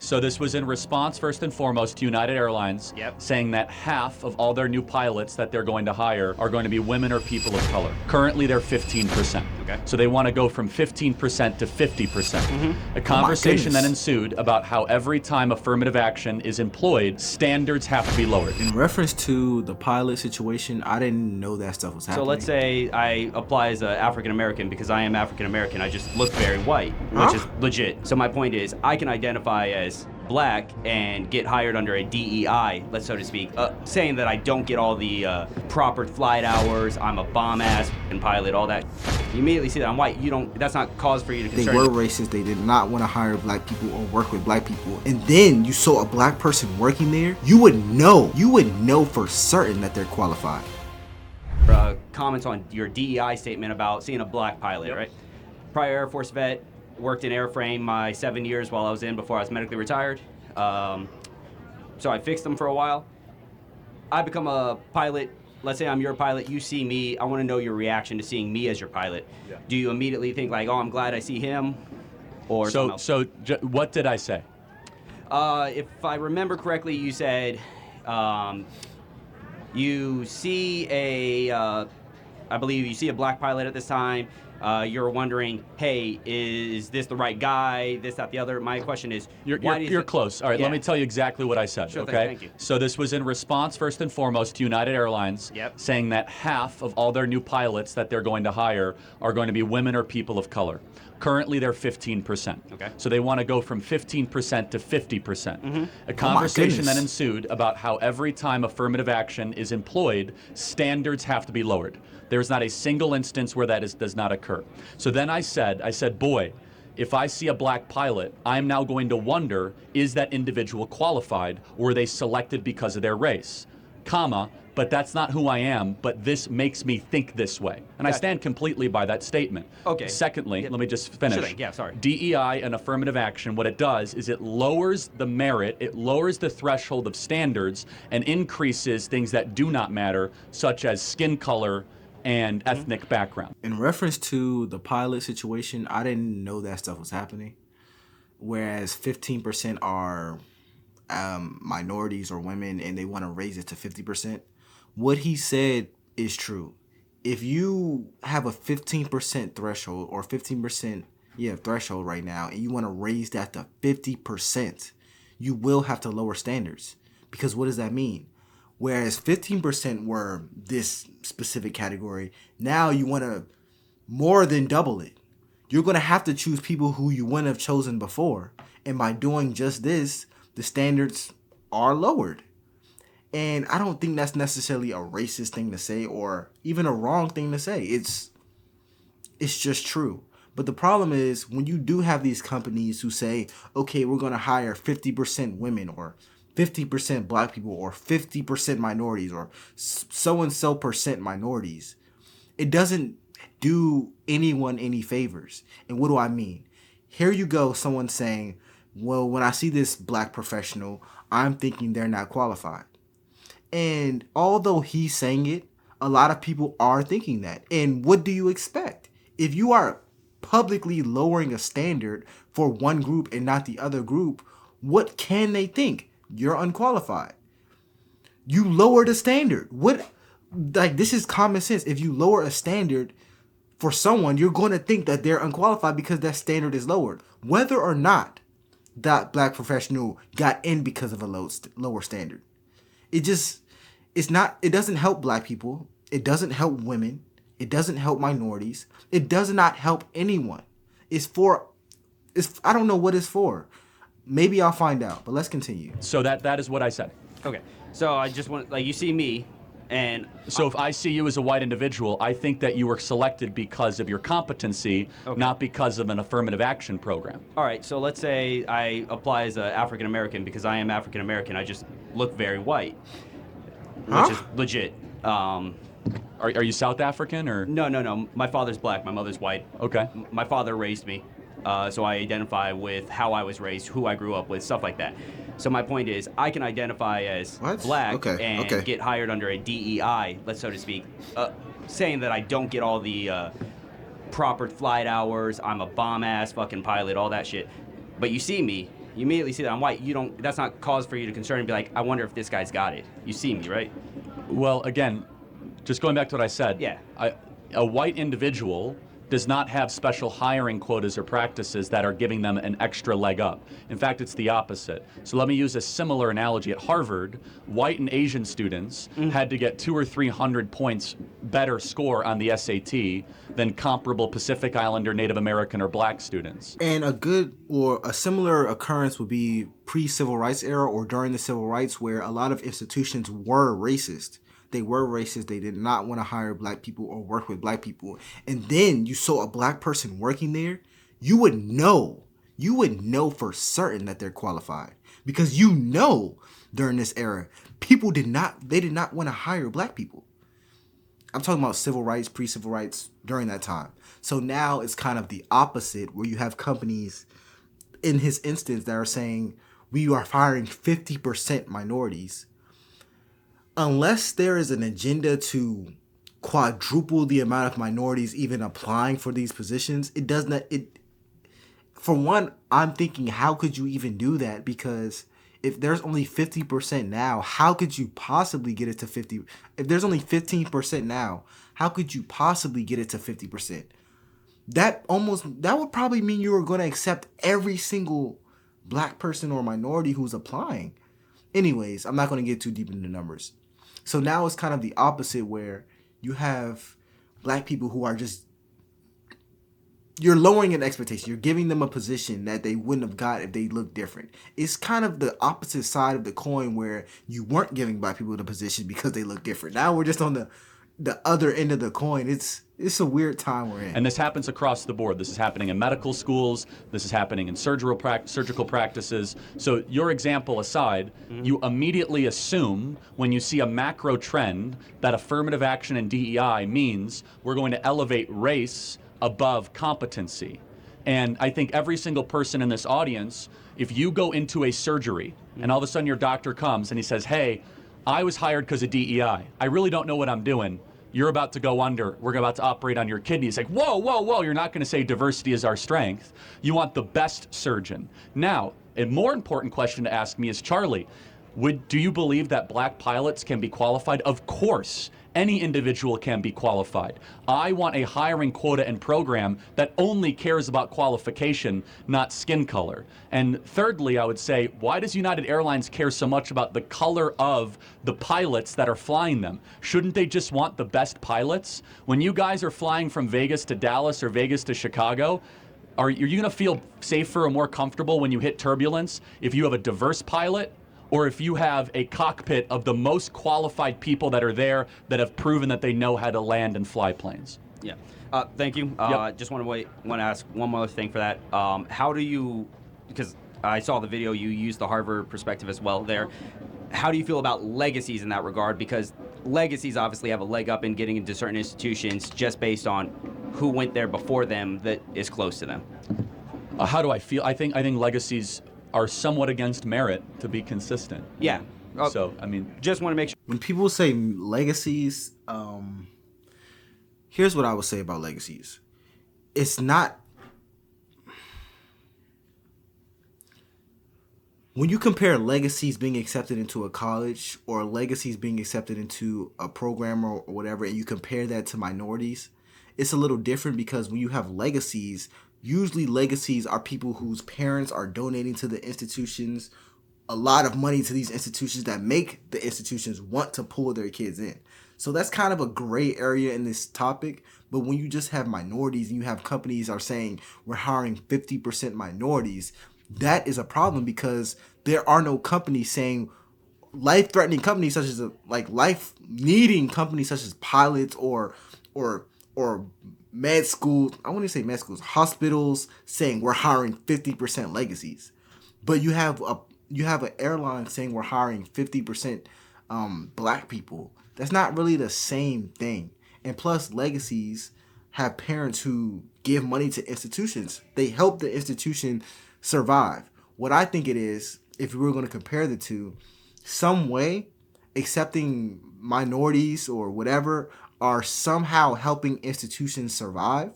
So this was in response, first and foremost, to United Airlines saying that half of all their new pilots that they're going to hire are going to be women or people of color. Currently, they're 15%. Okay. So they want to go from 15% to 50%. A conversation then ensued about how every time affirmative action is employed, standards have to be lowered. In reference to the pilot situation, I didn't know that stuff was happening. So let's say I apply as an African American because I am African American. I just look very white, which is legit. So my point is, I can identify as black and get hired under a DEI, let's so to speak, saying that I don't get all the proper flight hours, I'm a bomb-ass pilot, all that. You immediately see that I'm white. That's not cause for you to concern. They were racist. They did not want to hire black people or work with black people. And then you saw a black person working there, you would know for certain that they're qualified. Comments on your DEI statement about seeing a black pilot, right? Prior Air Force vet, worked in airframe my 7 years while I was in before I was medically retired. So I fixed them for a while. I become a pilot. Let's say I'm your pilot. You see me. I want to know your reaction to seeing me as your pilot. Yeah. Do you immediately think like, oh, I'm glad I see him? Or what did I say? If I remember correctly, you said you see I believe you see a black pilot at this time. You're wondering, hey, is this the right guy? This, that, the other. My question is, you're close. All right, let me tell you exactly what I said. Sure okay. Thing, thank you. So this was in response, first and foremost, to United Airlines saying that half of all their new pilots that they're going to hire are going to be women or people of color. Currently, they're 15%. Okay. So they want to go from 15% to 50%. A conversation then ensued about how every time affirmative action is employed, standards have to be lowered. There's not a single instance where that does not occur. So then I said, boy, if I see a black pilot, I'm now going to wonder, is that individual qualified, or were they selected because of their race? But that's not who I am, but this makes me think this way. And I stand completely by that statement. Okay. Secondly, let me just finish. Sure, yeah, sorry. DEI and affirmative action, what it does is it lowers the merit, it lowers the threshold of standards, and increases things that do not matter, such as skin color and ethnic background. In reference to the pilot situation, I didn't know that stuff was happening. Whereas 15% are minorities or women, and they want to raise it to 50%. What he said is true. If you have a 15% threshold or 15% threshold right now, and you want to raise that to 50%, you will have to lower standards. Because what does that mean? Whereas 15% were this specific category, now you want to more than double it. You're going to have to choose people who you wouldn't have chosen before. And by doing just this, the standards are lowered. And I don't think that's necessarily a racist thing to say or even a wrong thing to say. It's just true. But the problem is when you do have these companies who say, okay, we're going to hire 50% women or 50% black people or 50% minorities or so-and-so percent minorities, it doesn't do anyone any favors. And what do I mean? Here you go, someone saying, well, when I see this black professional, I'm thinking they're not qualified. And although he's saying it, a lot of people are thinking that. And what do you expect? If you are publicly lowering a standard for one group and not the other group, what can they think? You're unqualified. You lower the standard. This is common sense. If you lower a standard for someone, you're going to think that they're unqualified because that standard is lowered. Whether or not that black professional got in because of a lower standard. It doesn't help black people. It doesn't help women. It doesn't help minorities. It does not help anyone. I don't know what it's for. Maybe I'll find out, but let's continue. So that is what I said. Okay. So I just want, you see me, and... So if I see you as a white individual, I think that you were selected because of your competency, not because of an affirmative action program. All right, so let's say I apply as an African American because I am African American. I just look very white, which is legit. Are you South African or? No. My father's black. My mother's white. Okay. My father raised me. So I identify with how I was raised, who I grew up with, stuff like that. So my point is, I can identify as black and get hired under a DEI, let's so to speak, saying that I don't get all the proper flight hours, I'm a bomb-ass fucking pilot, all that shit. But you see me, You immediately see that I'm white. That's not cause for you to concern and be like, I wonder if this guy's got it. You see me, right? Well, again, just going back to what I said, Yeah. a white individual does not have special hiring quotas or practices that are giving them an extra leg up. In fact, it's the opposite. So let me use a similar analogy. At Harvard, white and Asian students had to get 200 or 300 points better score on the SAT than comparable Pacific Islander, Native American, or black students. And a similar occurrence would be pre-civil rights era or during the civil rights, where a lot of institutions were racist. They were racist. They did not want to hire black people or work with black people. And then you saw a black person working there, you would know for certain that they're qualified, because during this era, they did not want to hire black people. I'm talking about civil rights, pre-civil rights, during that time. So now it's kind of the opposite, where you have companies in his instance that are saying, we are hiring 50% minorities. Unless there is an agenda to quadruple the amount of minorities even applying for these positions, it does not. For one, I'm thinking, how could you even do that? Because if there's only 50% now, how could you possibly get it to 50? If there's only 15% now, how could you possibly get it to 50%? That would probably mean you were going to accept every single black person or minority who's applying. Anyways, I'm not going to get too deep into the numbers. So now it's kind of the opposite, where you have black people who are just, you're lowering an expectation. You're giving them a position that they wouldn't have got if they looked different. It's kind of the opposite side of the coin, where you weren't giving black people the position because they look different. Now we're just on the other end of the coin. It's a weird time we're in. And this happens across the board. This is happening in medical schools. This is happening in surgical practices. So your example aside, you immediately assume when you see a macro trend that affirmative action and DEI means we're going to elevate race above competency. And I think every single person in this audience, if you go into a surgery and all of a sudden your doctor comes and he says, hey, I was hired because of DEI. I really don't know what I'm doing. You're about to go under. We're about to operate on your kidneys. Like, whoa, whoa, whoa. You're not going to say diversity is our strength. You want the best surgeon. Now, a more important question to ask me is, Charlie, do you believe that black pilots can be qualified? Of course. Any individual can be qualified. I want a hiring quota and program that only cares about qualification, not skin color. And thirdly, I would say, why does United Airlines care so much about the color of the pilots that are flying them? Shouldn't they just want the best pilots? When you guys are flying from Vegas to Dallas or Vegas to Chicago, are you going to feel safer or more comfortable when you hit turbulence if you have a diverse pilot, or if you have a cockpit of the most qualified people that are there that have proven that they know how to land and fly planes? Yeah. Thank you. Just want to ask one more thing for that. How do you, because I saw the video, you used the Harvard perspective as well there. How do you feel about legacies in that regard? Because legacies obviously have a leg up in getting into certain institutions just based on who went there before them that is close to them. How do I feel? I think legacies are somewhat against merit, to be consistent. Yeah. So, I mean, just want to make sure. When people say legacies, here's what I would say about legacies. It's not, when you compare legacies being accepted into a college or legacies being accepted into a program or whatever, and you compare that to minorities, it's a little different, because when you have legacies, usually legacies are people whose parents are donating to the institutions a lot of money to these institutions that make the institutions want to pull their kids in. So that's kind of a gray area in this topic. But when you just have minorities and you have companies are saying we're hiring 50% minorities, that is a problem, because there are no companies saying, life-threatening companies such as life-needing companies such as pilots or med schools, I want to say med schools, hospitals saying we're hiring 50% legacies. But you have an airline saying we're hiring 50% black people. That's not really the same thing. And plus, legacies have parents who give money to institutions. They help the institution survive. What I think it is, if we were going to compare the two, some way accepting minorities or whatever are somehow helping institutions survive.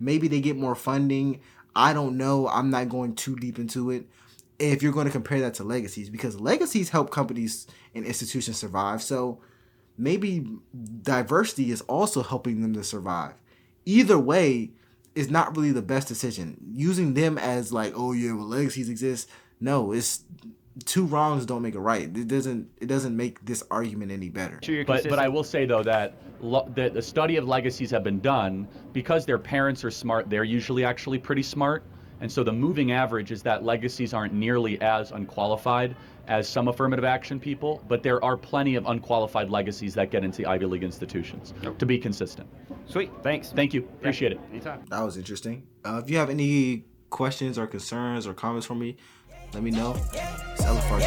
Maybe they get more funding. I don't know. I'm not going too deep into it. if you're going to compare that to legacies, because legacies help companies and institutions survive. So maybe diversity is also helping them to survive. Either way is not really the best decision. Using them as like, oh yeah, well, legacies exist. No, it's two wrongs don't make a right. It doesn't make this argument any better. But I will say though that the study of legacies have been done because their parents are smart. They're usually actually pretty smart, and so the moving average is that legacies aren't nearly as unqualified as some affirmative action people. But there are plenty of unqualified legacies that get into Ivy League institutions. To be consistent. Sweet, thanks. Thank you. Appreciate it. Anytime. That was interesting. If you have any questions or concerns or comments for me, let me know. It's Ella Farr,